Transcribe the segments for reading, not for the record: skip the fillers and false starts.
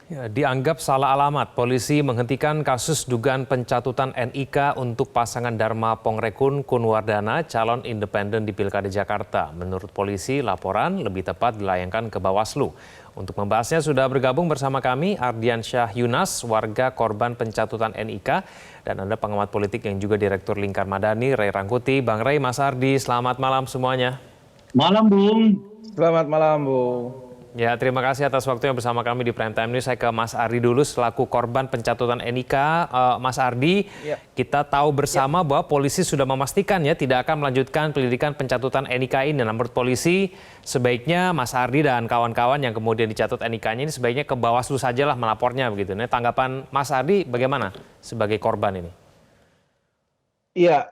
Ya, dianggap salah alamat, polisi menghentikan kasus dugaan pencatutan NIK untuk pasangan Dharma Pongrekun Kunwardana, calon independen di Pilkada Jakarta. Menurut polisi, laporan lebih tepat dilayangkan ke Bawaslu. Untuk membahasnya sudah bergabung bersama kami Ardiansyah Yunas, warga korban pencatutan NIK, dan Anda pengamat politik yang juga Direktur Lingkar Madani, Ray Rangkuti. Bang Ray, Mas Ardi, selamat malam semuanya. Malam, Bung. Selamat malam, Bung. Ya, terima kasih atas waktunya bersama kami di Prime Time ini. Saya ke Mas Ardi dulu selaku korban pencatutan NIK. Mas Ardi, Ya. kita tahu bersama bahwa polisi sudah memastikan ya tidak akan melanjutkan penyelidikan pencatutan NIK ini. Nah, menurut polisi sebaiknya Mas Ardi dan kawan-kawan yang kemudian dicatut NIK-nya ini sebaiknya ke Bawaslu sajalah melapornya begitu. Nah, tanggapan Mas Ardi bagaimana sebagai korban ini? Iya,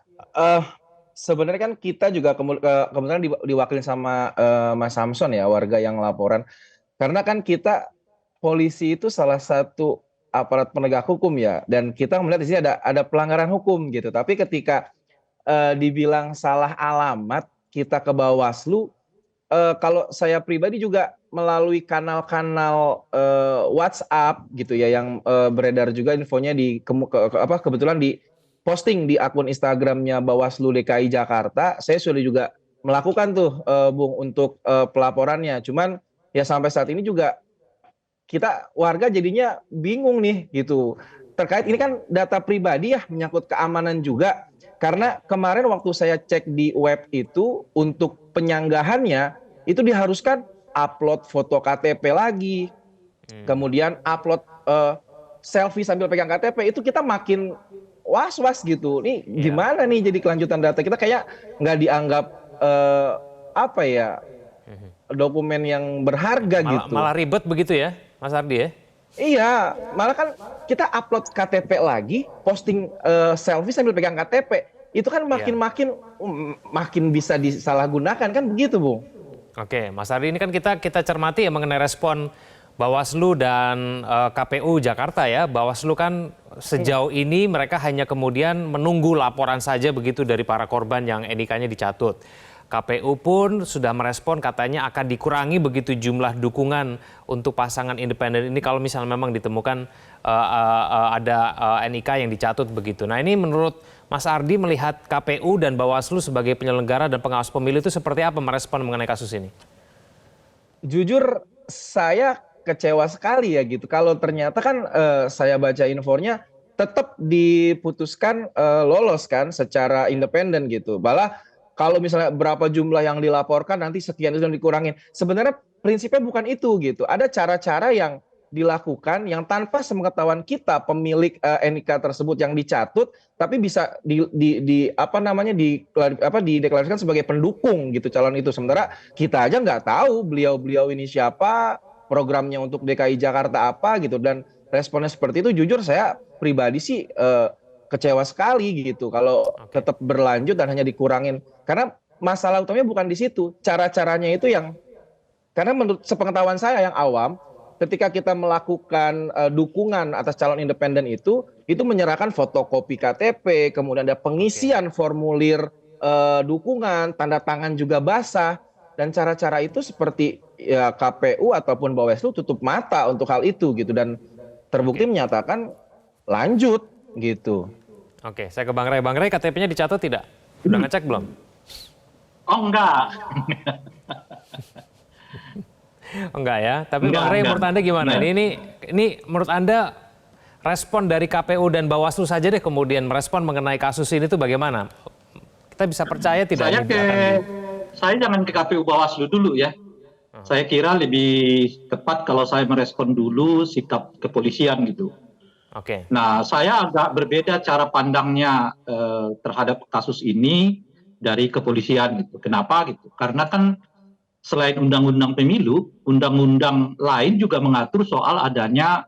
sebenarnya kan kita juga kebetulan diwakilin sama Mas Samson ya, warga yang laporan. Karena kan kita polisi itu salah satu aparat penegak hukum ya, dan kita melihat di sini ada pelanggaran hukum gitu. Tapi ketika dibilang salah alamat, kita ke Bawaslu. Kalau saya pribadi juga melalui kanal-kanal WhatsApp gitu ya, yang beredar juga infonya kebetulan di posting di akun Instagramnya Bawaslu DKI Jakarta. Saya sudah juga melakukan tuh, Bung, untuk pelaporannya. Cuman ya sampai saat ini juga kita warga jadinya bingung nih gitu. Terkait ini kan data pribadi ya, menyangkut keamanan juga. Karena kemarin waktu saya cek di web itu, untuk penyanggahannya itu diharuskan upload foto KTP lagi, kemudian upload selfie sambil pegang KTP. Itu kita makin was-was gitu. Nih gimana nih jadi kelanjutan data kita, kayak nggak dianggap apa ya, dokumen yang berharga gitu. Malah ribet begitu ya, Mas Ardi ya? Iya, malah kan kita upload KTP lagi, posting selfie sambil pegang KTP. Itu kan makin bisa disalahgunakan kan begitu, Bung. Oke, Mas Ardi, ini kan kita cermati ya mengenai respon Bawaslu dan KPU Jakarta ya. Bawaslu kan sejauh ini mereka hanya kemudian menunggu laporan saja begitu dari para korban yang NIK-nya dicatut. KPU pun sudah merespon, katanya akan dikurangi begitu jumlah dukungan untuk pasangan independen ini kalau misalnya memang ditemukan ada NIK yang dicatut begitu. Nah, ini menurut Mas Ardi melihat KPU dan Bawaslu sebagai penyelenggara dan pengawas pemilu itu seperti apa merespon mengenai kasus ini? Jujur saya kecewa sekali ya gitu. Kalau ternyata kan saya baca infonya tetap diputuskan lolos kan secara independen gitu. Malah kalau misalnya berapa jumlah yang dilaporkan nanti sekian itu yang dikurangin. Sebenarnya prinsipnya bukan itu gitu. Ada cara-cara yang dilakukan yang tanpa sepengetahuan kita pemilik NIK tersebut yang dicatut, tapi bisa dideklarasikan sebagai pendukung gitu calon itu. Sementara kita aja nggak tahu beliau-beliau ini siapa, programnya untuk DKI Jakarta apa gitu, dan responnya seperti itu. Jujur saya pribadi sih kecewa sekali gitu kalau tetap berlanjut dan hanya dikurangin. Karena masalah utamanya bukan di situ, cara-caranya itu yang, karena menurut sepengetahuan saya yang awam, ketika kita melakukan dukungan atas calon independen itu menyerahkan fotokopi KTP, kemudian ada pengisian formulir dukungan, tanda tangan juga basah, dan cara-cara itu seperti ya KPU ataupun Bawaslu tutup mata untuk hal itu gitu, dan terbukti menyatakan lanjut gitu. Oke, saya ke Bang Ray. Bang Ray, KTP-nya dicatut tidak? Udah ngecek belum? Oh, enggak. Enggak ya, tapi Bang Ray menurut Anda gimana? Ini menurut Anda respon dari KPU dan Bawaslu saja deh kemudian merespon mengenai kasus ini tuh bagaimana? Kita bisa percaya tidak? Saya jangan ke KPU Bawaslu dulu ya. Saya kira lebih tepat kalau saya merespon dulu sikap kepolisian gitu. Oke. Nah, saya agak berbeda cara pandangnya terhadap kasus ini dari kepolisian gitu. Kenapa gitu? Karena kan selain undang-undang pemilu, undang-undang lain juga mengatur soal adanya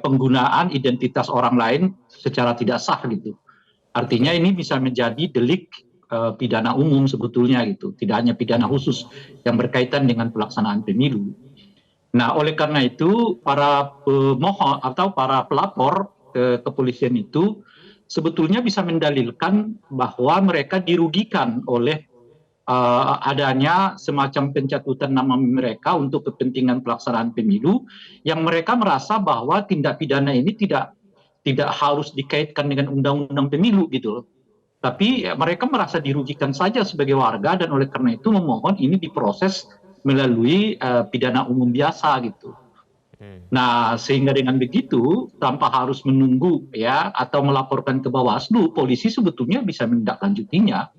penggunaan identitas orang lain secara tidak sah gitu. Artinya ini bisa menjadi delik pidana umum sebetulnya gitu, tidak hanya pidana khusus yang berkaitan dengan pelaksanaan pemilu. Nah, oleh karena itu para pemohon atau para pelapor ke kepolisian itu sebetulnya bisa mendalilkan bahwa mereka dirugikan oleh adanya semacam pencatutan nama mereka untuk kepentingan pelaksanaan pemilu, yang mereka merasa bahwa tindak pidana ini tidak harus dikaitkan dengan undang-undang pemilu gitu loh. Tapi mereka merasa dirugikan saja sebagai warga, dan oleh karena itu memohon ini diproses melalui pidana umum biasa gitu. Nah, sehingga dengan begitu tanpa harus menunggu ya atau melaporkan ke Bawaslu, polisi sebetulnya bisa menindaklanjutinya,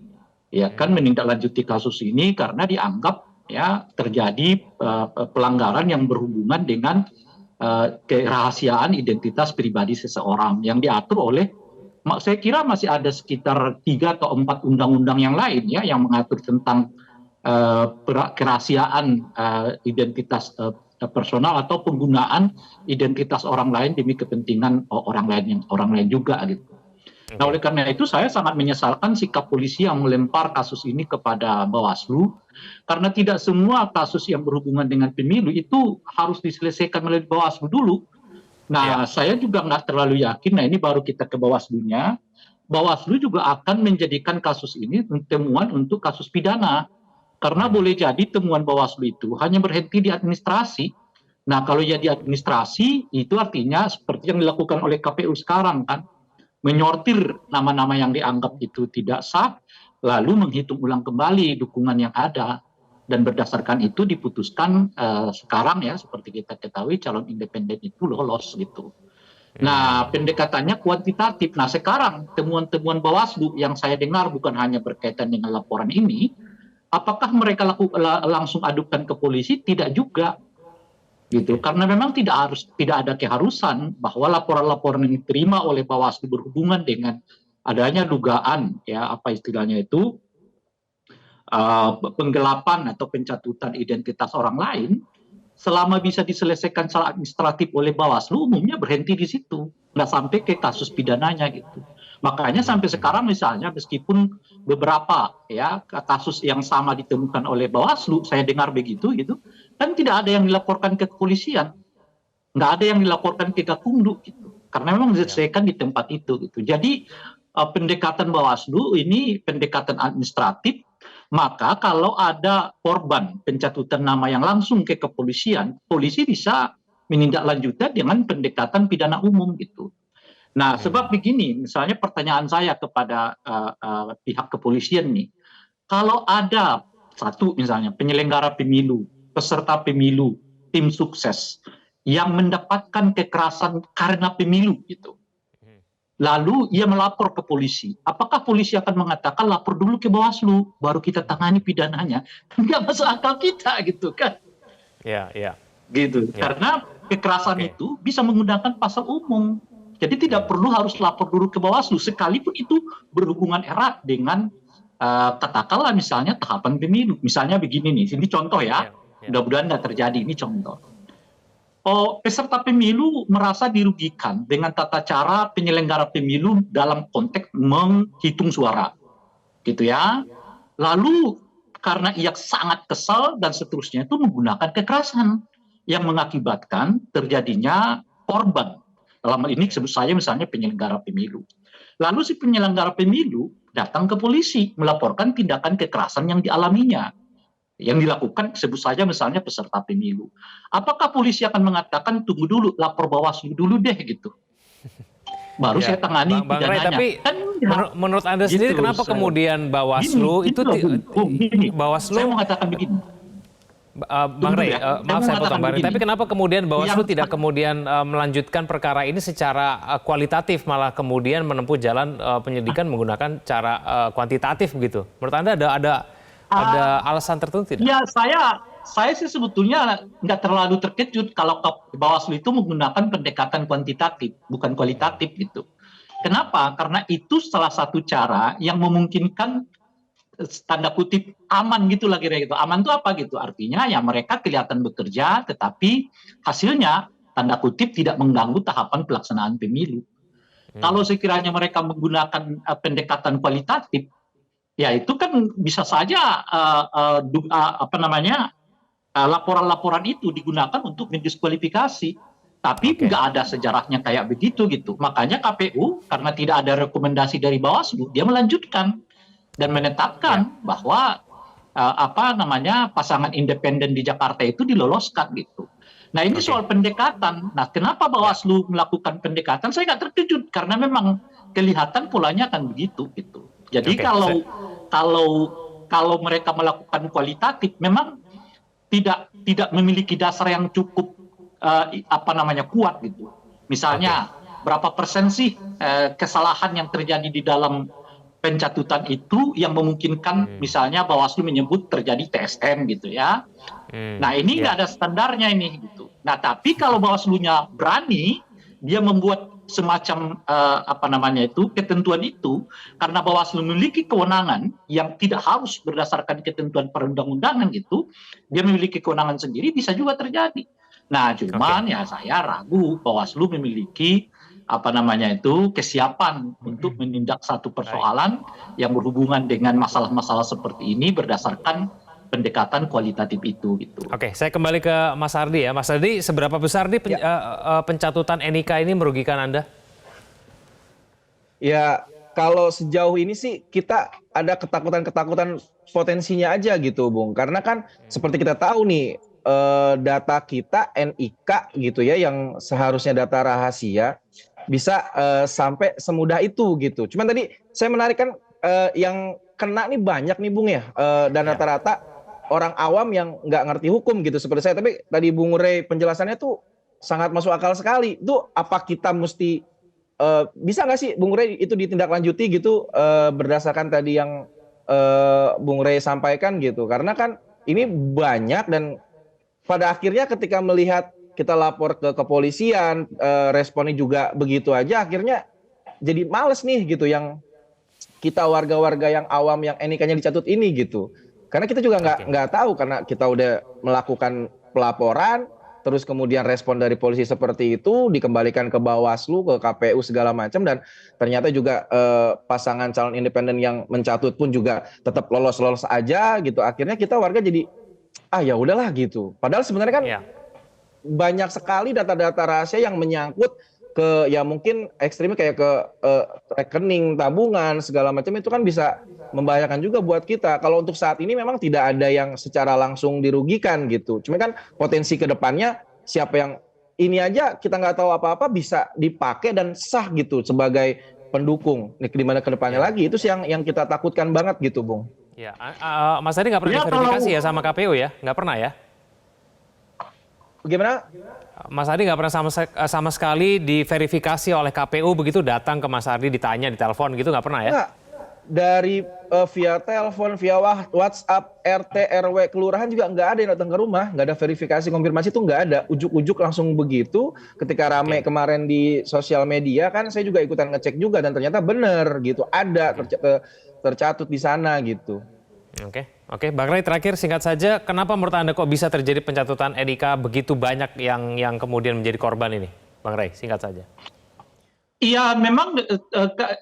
ya kan, menindaklanjuti kasus ini karena dianggap ya terjadi pelanggaran yang berhubungan dengan kerahasiaan identitas pribadi seseorang yang diatur oleh, saya kira masih ada sekitar 3 atau 4 undang-undang yang lain ya yang mengatur tentang kerahasiaan identitas personal atau penggunaan identitas orang lain demi kepentingan orang lain juga gitu. Nah, oleh karena itu saya sangat menyesalkan sikap polisi yang melempar kasus ini kepada Bawaslu, karena tidak semua kasus yang berhubungan dengan pemilu itu harus diselesaikan melalui Bawaslu dulu. Nah, saya juga nggak terlalu yakin, nah ini baru kita ke Bawaslu-nya, Bawaslu juga akan menjadikan kasus ini temuan untuk kasus pidana, karena boleh jadi temuan Bawaslu itu hanya berhenti di administrasi. Nah, kalau jadi administrasi, itu artinya seperti yang dilakukan oleh KPU sekarang kan, menyortir nama-nama yang dianggap itu tidak sah, lalu menghitung ulang kembali dukungan yang ada, dan berdasarkan itu diputuskan sekarang ya seperti kita ketahui calon independen itu lolos gitu. Nah, pendekatannya kuantitatif. Nah, sekarang temuan-temuan Bawaslu yang saya dengar bukan hanya berkaitan dengan laporan ini, apakah mereka langsung adukan ke polisi? Tidak juga. Gitu, karena memang tidak ada keharusan bahwa laporan-laporan yang diterima oleh Bawaslu berhubungan dengan adanya dugaan ya apa istilahnya itu penggelapan atau pencatutan identitas orang lain, selama bisa diselesaikan secara administratif oleh Bawaslu umumnya berhenti di situ, nggak sampai ke kasus pidananya gitu. Makanya sampai sekarang misalnya meskipun beberapa ya kasus yang sama ditemukan oleh Bawaslu, saya dengar begitu gitu, kan tidak ada yang dilaporkan ke kepolisian, nggak ada yang dilaporkan ke Gakumdu gitu, karena memang diselesaikan di tempat itu gitu. Jadi pendekatan Bawaslu ini pendekatan administratif, maka kalau ada korban pencatutan nama yang langsung ke kepolisian, polisi bisa menindaklanjuti dengan pendekatan pidana umum gitu. Nah, sebab begini, misalnya pertanyaan saya kepada pihak kepolisian nih, kalau ada satu misalnya penyelenggara pemilu, peserta pemilu, tim sukses yang mendapatkan kekerasan karena pemilu gitu, lalu ia melapor ke polisi, apakah polisi akan mengatakan lapor dulu ke Bawaslu, baru kita tangani pidananya? Nggak masuk akal kita gitu kan? Ya, ya. Gitu, karena kekerasan itu bisa menggunakan pasal umum. Jadi tidak perlu harus lapor dulu ke Bawaslu, sekalipun itu berhubungan erat dengan katakanlah misalnya tahapan pemilu. Misalnya begini nih, ini contoh ya, mudah-mudahan nggak terjadi, ini contoh. Peserta pemilu merasa dirugikan dengan tata cara penyelenggara pemilu dalam konteks menghitung suara, gitu ya. Lalu karena ia sangat kesal dan seterusnya itu menggunakan kekerasan yang mengakibatkan terjadinya korban. Dalam hal ini sebut saya misalnya penyelenggara pemilu. Lalu si penyelenggara pemilu datang ke polisi melaporkan tindakan kekerasan yang dialaminya, yang dilakukan sebut saja misalnya peserta pemilu. Apakah polisi akan mengatakan tunggu dulu, lapor Bawaslu dulu deh gitu, baru saya tangani Bang Ray, pidananya? tapi Kan, menurut Anda sendiri gitu, kenapa kemudian Bawaslu itu Bawaslu saya mau katakan begini. Bang Ray, maaf saya potong Bang Ray, tapi kenapa kemudian Bawaslu tidak kemudian melanjutkan perkara ini secara kualitatif, malah kemudian menempuh jalan penyidikan menggunakan cara kuantitatif begitu? Menurut Anda ada alasan tertentu tidak? Ya, saya sih sebetulnya nggak terlalu terkejut kalau Bawaslu itu menggunakan pendekatan kuantitatif, bukan kualitatif gitu. Kenapa? Karena itu salah satu cara yang memungkinkan tanda kutip aman gitu lah kira-kira gitu. Aman itu apa gitu? Artinya ya mereka kelihatan bekerja tetapi hasilnya tanda kutip tidak mengganggu tahapan pelaksanaan pemilu. Kalau sekiranya mereka menggunakan pendekatan kualitatif, ya itu kan bisa saja laporan-laporan itu digunakan untuk mendiskualifikasi. Tapi nggak ada sejarahnya kayak begitu gitu. Makanya KPU karena tidak ada rekomendasi dari Bawaslu, dia melanjutkan dan menetapkan bahwa apa namanya pasangan independen di Jakarta itu diloloskan gitu. Nah ini soal pendekatan. Nah kenapa Bawaslu melakukan pendekatan? Saya nggak terkejut karena memang kelihatan polanya akan begitu gitu. Jadi Oke, kalau kalau mereka melakukan kualitatif, memang tidak memiliki dasar yang cukup apa namanya kuat gitu. Misalnya berapa persen sih kesalahan yang terjadi di dalam pencatutan itu yang memungkinkan misalnya Bawaslu menyebut terjadi TSM gitu ya. Nah ini nggak ada standarnya ini gitu. Nah tapi kalau Bawaslu-nya berani, dia membuat semacam apa namanya itu ketentuan itu karena Bawaslu memiliki kewenangan yang tidak harus berdasarkan ketentuan perundang-undangan gitu, dia memiliki kewenangan sendiri bisa juga terjadi. Nah cuman ya saya ragu Bawaslu memiliki apa namanya itu kesiapan untuk menindak satu persoalan yang berhubungan dengan masalah-masalah seperti ini berdasarkan pendekatan kualitatif itu gitu. Oke, saya kembali ke Mas Ardi ya. Mas Ardi, seberapa besar nih pencatutan NIK ini merugikan Anda? Ya, kalau sejauh ini sih kita ada ketakutan-ketakutan potensinya aja gitu, Bung. Karena kan seperti kita tahu nih, data kita NIK gitu ya, yang seharusnya data rahasia, bisa sampai semudah itu gitu. Cuman tadi saya menarik kan yang kena nih banyak nih, Bung ya, dan rata-rata orang awam yang nggak ngerti hukum gitu seperti saya. Tapi tadi Bung Rey penjelasannya tuh sangat masuk akal sekali. Itu apa kita mesti bisa nggak sih Bung Rey itu ditindaklanjuti gitu berdasarkan tadi yang Bung Rey sampaikan gitu? Karena kan ini banyak dan pada akhirnya ketika melihat kita lapor ke kepolisian, responnya juga begitu aja, akhirnya jadi males nih gitu yang kita warga-warga yang awam yang NIK-nya dicatut ini gitu. Karena kita juga nggak tahu karena kita udah melakukan pelaporan, terus kemudian respon dari polisi seperti itu dikembalikan ke Bawaslu, ke KPU segala macam dan ternyata juga pasangan calon independen yang mencatut pun juga tetap lolos-lolos aja gitu. Akhirnya kita warga jadi ya udahlah gitu. Padahal sebenarnya kan banyak sekali data-data rahasia yang menyangkut ke ya mungkin ekstrimnya kayak ke rekening, tabungan segala macam itu kan bisa membahayakan juga buat kita. Kalau untuk saat ini memang tidak ada yang secara langsung dirugikan gitu. Cuma kan potensi ke depannya siapa yang ini aja kita nggak tahu apa-apa bisa dipakai dan sah gitu sebagai pendukung. Di mana ke depannya lagi itu sih yang kita takutkan banget gitu, Bung. Ya, Mas Adi nggak pernah diverifikasi ya sama KPU ya? Nggak pernah ya? Bagaimana? Mas Adi nggak pernah sama sekali diverifikasi oleh KPU begitu datang ke Mas Adi ditanya di telepon gitu nggak pernah ya? Nggak. Dari via telepon, via WhatsApp, RT, RW, kelurahan juga nggak ada yang datang ke rumah, nggak ada verifikasi, konfirmasi itu nggak ada, ujuk-ujuk langsung begitu. Ketika rame kemarin di sosial media kan saya juga ikutan ngecek juga dan ternyata benar gitu, ada tercatut di sana gitu. Oke, Bang Ray terakhir singkat saja, kenapa menurut Anda kok bisa terjadi pencatutan NIK begitu banyak yang kemudian menjadi korban ini? Bang Ray, singkat saja. Iya, memang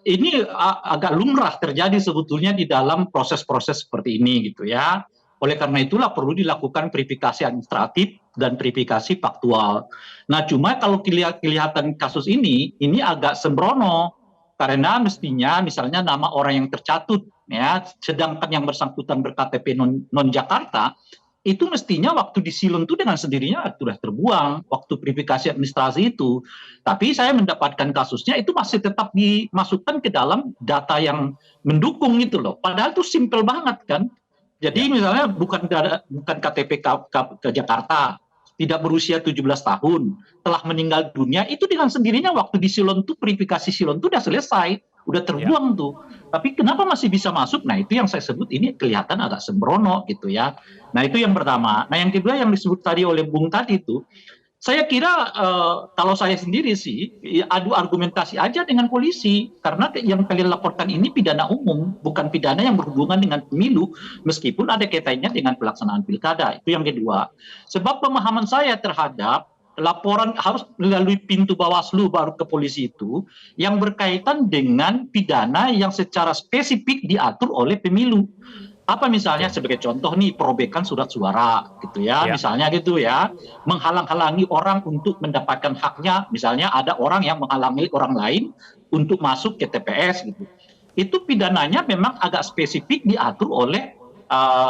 ini agak lumrah terjadi sebetulnya di dalam proses-proses seperti ini gitu ya. Oleh karena itulah perlu dilakukan verifikasi administratif dan verifikasi faktual. Nah, cuma kalau kelihatan kasus ini agak sembrono karena mestinya misalnya nama orang yang tercatut ya, sedangkan yang bersangkutan berKTP non Jakarta itu mestinya waktu disilon itu dengan sendirinya sudah terbuang waktu verifikasi administrasi itu. Tapi saya mendapatkan kasusnya itu masih tetap dimasukkan ke dalam data yang mendukung itu loh. Padahal itu simple banget kan. Jadi misalnya bukan KTP ke Jakarta, tidak berusia 17 tahun, telah meninggal dunia, itu dengan sendirinya waktu disilon itu verifikasi silon itu sudah selesai, udah terbuang tuh. Tapi kenapa masih bisa masuk? Nah itu yang saya sebut ini kelihatan agak sembrono gitu ya. Nah itu yang pertama. Nah yang kedua yang disebut tadi oleh Bung tadi itu, saya kira kalau saya sendiri sih adu argumentasi aja dengan polisi karena yang kalian laporkan ini pidana umum bukan pidana yang berhubungan dengan pemilu meskipun ada kaitannya dengan pelaksanaan pilkada. Itu yang kedua. Sebab pemahaman saya terhadap laporan harus melalui pintu Bawaslu baru ke polisi itu yang berkaitan dengan pidana yang secara spesifik diatur oleh pemilu. Apa misalnya sebagai contoh nih perobekan surat suara gitu ya, misalnya gitu ya, menghalang-halangi orang untuk mendapatkan haknya, misalnya ada orang yang menghalangi orang lain untuk masuk ke TPS gitu. Itu pidananya memang agak spesifik diatur oleh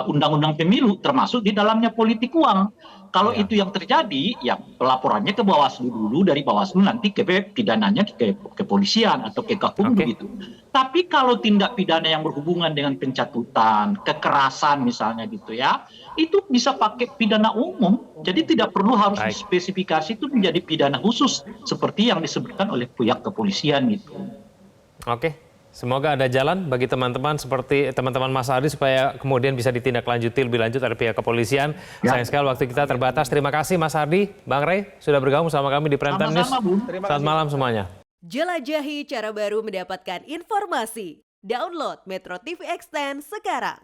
undang-undang pemilu, termasuk di dalamnya politik uang. Kalau Ya. itu yang terjadi, ya pelaporannya ke Bawaslu dulu, dari Bawaslu nanti ke pidananya ke kepolisian atau ke Gakum Oke. begitu. Tapi kalau tindak pidana yang berhubungan dengan pencatutan, kekerasan misalnya gitu ya, itu bisa pakai pidana umum. Jadi tidak perlu harus Baik. dispesifikasi itu menjadi pidana khusus seperti yang disebutkan oleh pihak kepolisian gitu. Oke. Semoga ada jalan bagi teman-teman seperti teman-teman Mas Ardi supaya kemudian bisa ditindaklanjuti lebih lanjut dari pihak kepolisian. Ya. Sayang sekali waktu kita terbatas. Terima kasih Mas Ardi, Bang Rey sudah bergabung sama kami di Prime Time News. Sama-sama, Bung. Selamat malam semuanya. Jelajahi cara baru mendapatkan informasi. Download Metro TV Extend sekarang.